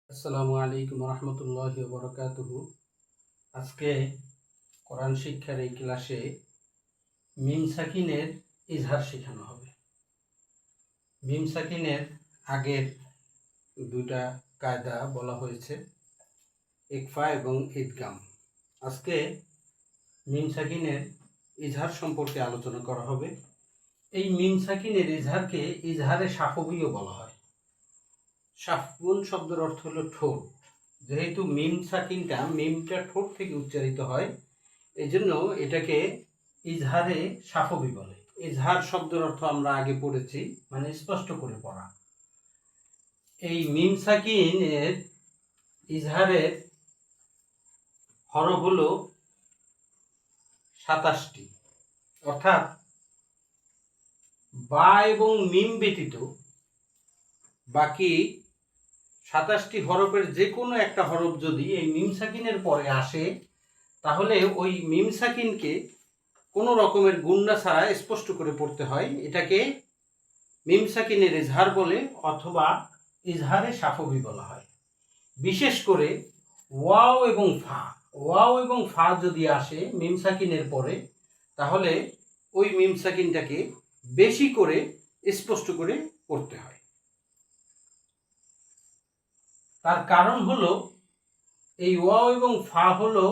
আসসালামু আলাইকুম রহমতুল্লাহি ওয়া বারাকাতুহু। আজকে কোরআন শিক্ষার এই ক্লাসে মিম সাকিনের ইজহার শেখানো হবে। মিম সাকিনের আগের দুইটা কায়দা বলা হয়েছে, ইকফা এবং ইদগাম। আজকে মিম সাকিনের ইজহার সম্পর্কে আলোচনা করা হবে। এই মিম সাকিনের ইজহারকে ইজহারে শাফবিও বলা হয়। শাফবুন শব্দের অর্থ হলো ঠোঁট। যেহেতু মিমটা ঠোঁট থেকে উচ্চারিত হয়, এই জন্য এটাকে ইজহারে শাফবি বলে। ইজহার শব্দের অর্থ আমরা আগে পড়েছি, মানে স্পষ্ট করে পড়া। এই মিম সাকিনের ইজহারের হরফ হলো 27টি, অর্থাৎ বা এবং মিম ব্যতীত বাকি 27টি হরফের যে কোনো একটা হরফ যদি এই মিম সাকিনের পরে আসে, তাহলে ওই মিম সাকিনকে কোনো রকমের গুণনা ছাড়া স্পষ্ট করে পড়তে হয়। এটাকে মিম সাকিনের ইজহার বলে, অথবা ইজহারে শাফবি বলা হয়। বিশেষ করে ওয়াও এবং ফা যদি আসে মিম সাকিনের পরে, তাহলে ওই মিম সাকিনটাকে বেশি করে স্পষ্ট করে পড়তে হয়। তার কারণ হলো, এই ওয়াও এবং ফা হলো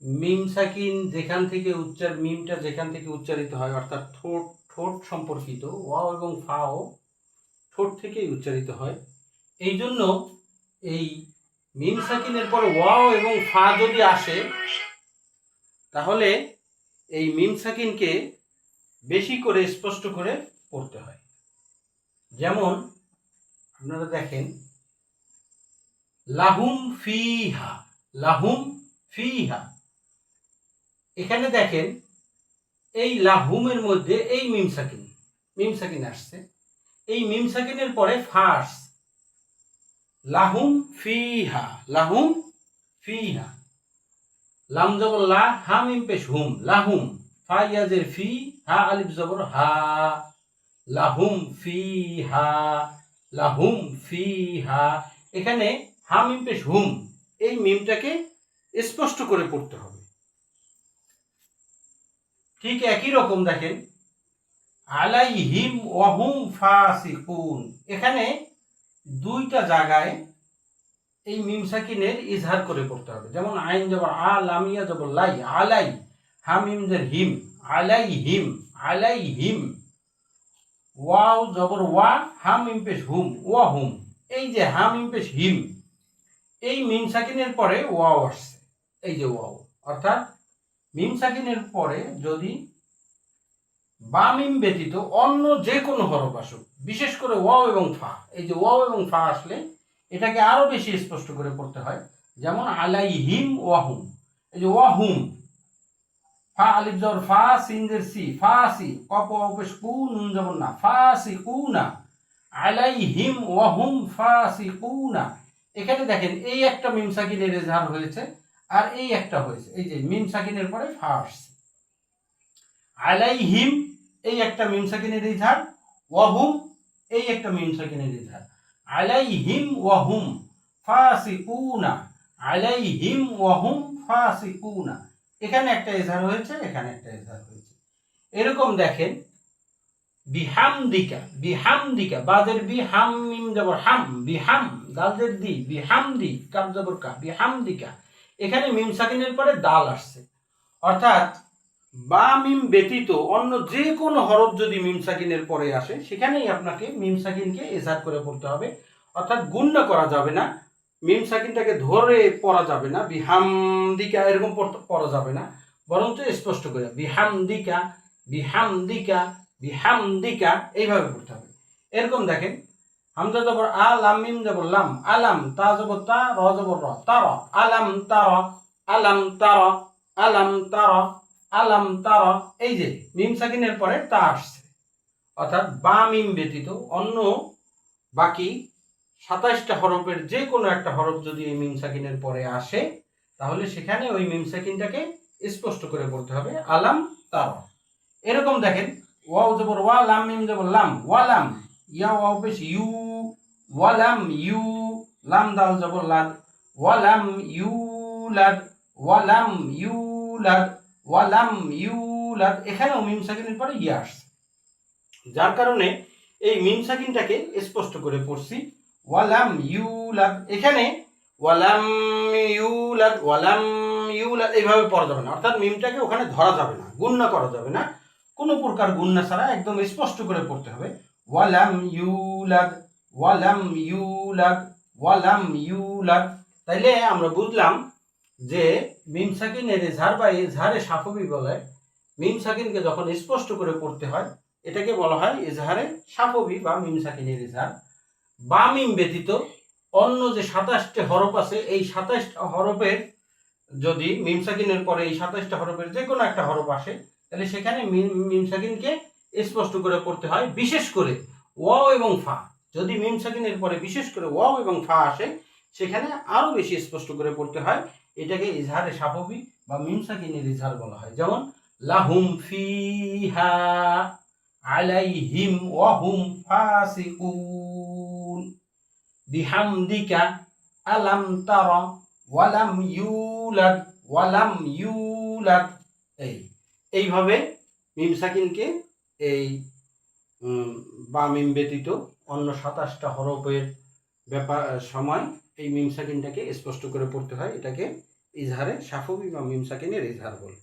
মিম সাকিন মিমটা যেখান থেকে উচ্চারিত হয়, অর্থাৎ ঠোঁট সম্পর্কিত। ওয়াও এবং ফাও ঠোঁট থেকেই উচ্চারিত হয়। এই জন্য এই মিম সাকিনের পরে ওয়াও এবং ফা যদি আসে, তাহলে এই মিম সাকিনকে বেশি করে স্পষ্ট করে পড়তে হয়। যেমন আপনারা দেখেন, লাহুম ফিহা। এখানে দেখেন, এই লাহুমের মধ্যে এই মিম সাকিন আসছে। এই মিম সাকিনের পরে ফা আসছে, লাহুম ফিহা। লাম জবর লা, হা মিম পেশ হুম, লাহুম। ফা ইয়াজের ফি, হা আলিফ জবর হা, লাহুম ফিহা। এখানে হা মিম পেশ হুম, এই মিমটাকে স্পষ্ট করে পড়তে হবে। ঠিক একই রকম দেখেন, আলাইহিম ওয়াহুম ফাসিকুন। এখানে দুইটা জায়গায় এই মিম সাকিনের ইজহার করে পড়তে হবে। যেমন আইন জবর আ, লামিয়া জবর লাই, আলাই। হা মিম জের হিম, আলাইহিম। ওয়াও জবর ওয়া, হা মিম পেশ হুম, ওয়াহুম। এই যে হা মিম পেশ হিম, এই মিম সাকিনের পরে ওয়াও আসছে, এই যে ওয়াও। অর্থাৎ মিম সাকিনের পরে যদি বা মিম ব্যতীত অন্য যে কোনো হরফ আসুক, বিশেষ করে ওয়াও এবং ফা, এই যে ওয়াও এবং ফা আসলে এটাকে আরো বেশি স্পষ্ট করে পড়তে হয়। যেমন আলাইহিম ওয়াহুম, এই যে ওয়াহুম, ফা আলিফ জবর ফা, সিন জের সি, ফাসি। কফ ওয়াও পেশ কু, নুন জবর না, ফাসিকুনা। আলাইহিম ওয়াহুম ফাসিকুনা। এখানে দেখেন, এই একটা মিম সাকিনের ইজহার হয়েছে, আর এই একটা হয়েছে। এই যে মিম সাকিনের পরে ফা আসছে। আলাইহিম, এই একটা মিম সাকিনের ইজহার। ওয়াহুম, এই একটা মিম সাকিনের ইজহার। আলাইহিম ওয়াহুম ফাসিকুনা, আলাইহিম ওয়াহুম ফাসিকুনা। এখানে একটা ইজহার হয়েছে, এখানে একটা ইজহার হয়েছে। এরকম দেখেন, বিহামদিকা, বাজের বি, হাম মিম জবর হাম, বিহাম। দালজের দি, বিহামদি, কাব জবর কা, বিহামদিকা। এখানে মিম সাকিনের পরে দাল আসছে। অর্থাৎ বা মিম ব্যতীত অন্য যে কোনো হরফ যদি মিম সাকিনের পরে আসে, সেখানেই আপনাকে মিম সাকিনকে ইজহার করে পড়তে হবে। অর্থাৎ গুণনা করা যাবে না, মিম সাকিনটাকে ধরে পড়া যাবে না, বিহামদিকা এরকম পড়া যাবে না, বরঞ্চ স্পষ্ট করে বিহামদিকা, এইভাবে পড়তে হবে। এরকম দেখেন, হামজা জবর আ, লাম মিম জবর লাম, আলাম। তা জবর তা, র জবর র, তার। আলাম তার। এই যে মিম সাকিনের পরে তা আসছে। অর্থাৎ বা মিম ব্যতীত অন্য বাকি 27টা হরফের যে কোনো একটা হরফ যদি এই মিম সাকিনের পরে আসে, তাহলে সেখানে ওই মিম সাকিনটাকে স্পষ্ট করে পড়তে হবে, আলাম তার। এরকম দেখেন, ওয়াও জবর ওয়া, লাম মিম জবর লাম, ওয়ালাম। ইয়া ওয়াও পেশ ইউ, ওয়ালাম ইউ। লাম দাল জবর লাদ, ওয়ালাম ইউলাদ, ওয়ালাম ইউলাদ, ওয়ালাম ইউলাদ, এখানেও মিম সাকিনের পরে ইয়া আসছে, যার কারণে এই মিম সাকিনটাকে স্পষ্ট করে পড়ছি ওয়ালাম ইউলাদ। এখানে ওয়ালাম ইউলাদ, ওয়ালাম ইউলাদ এইভাবে পড়া যাবে না, অর্থাৎ মিমটাকে ওখানে ধরা যাবে না, গুণনা করা যাবে না, কোনো প্রকার গুণনা ছাড়া একদম স্পষ্ট করে পড়তে হবে ওয়ালাম ইউলাদ, ওয়ালাম ইউলাদ, ওয়ালাম ইউলাদ। তাইলে আমরা বুঝলাম যে মিম সাকিনের ইজহার বা ইজহারে সাফবি বলে, মিম সাকিনকে যখন স্পষ্ট করে পড়তে হয় এটাকে বলা হয় ইজহারে সাফবি বা মিম সাকিনের ইজহার। বা মিম ব্যতীত অন্য যে 27টি হরফ আছে এই 27টা হরফের যদি মিম সাকিনের পরে এই 27টা হরফের যে কোনো একটা হরফ আসে তাহলে সেখানে মিম সাকিনকে স্পষ্ট করে পড়তে হয়, বিশেষ করে ওয়াও এবং ফা। যদি মিম সাকিনের পরে বিশেষ করে ওয়াও এবং ফা আসে সেখানে আরো বেশি স্পষ্ট করে পড়তে হয়, এটাকে ইজহারে সাফবি বা মিম সাকিনের ইজহার বলা হয়। যেমন লাহুম ফিহা আলাইহিম ওয়া হুম ফাসিকুন, বিহামদিকা আলাম তারা ওয়ালাম ইউলাদ, ওয়ালাম ইউলাদ। এইভাবে মিম সাকিনকে এই বা মিম ব্যতীত অন্য 27টা হরফের ব্যাপার সময় এই মিম সাকিনটাকে স্পষ্ট করে পড়তে হয়, এটাকে ইজহারে সাফবি বা মিম সাকিনের ইজহার বলে।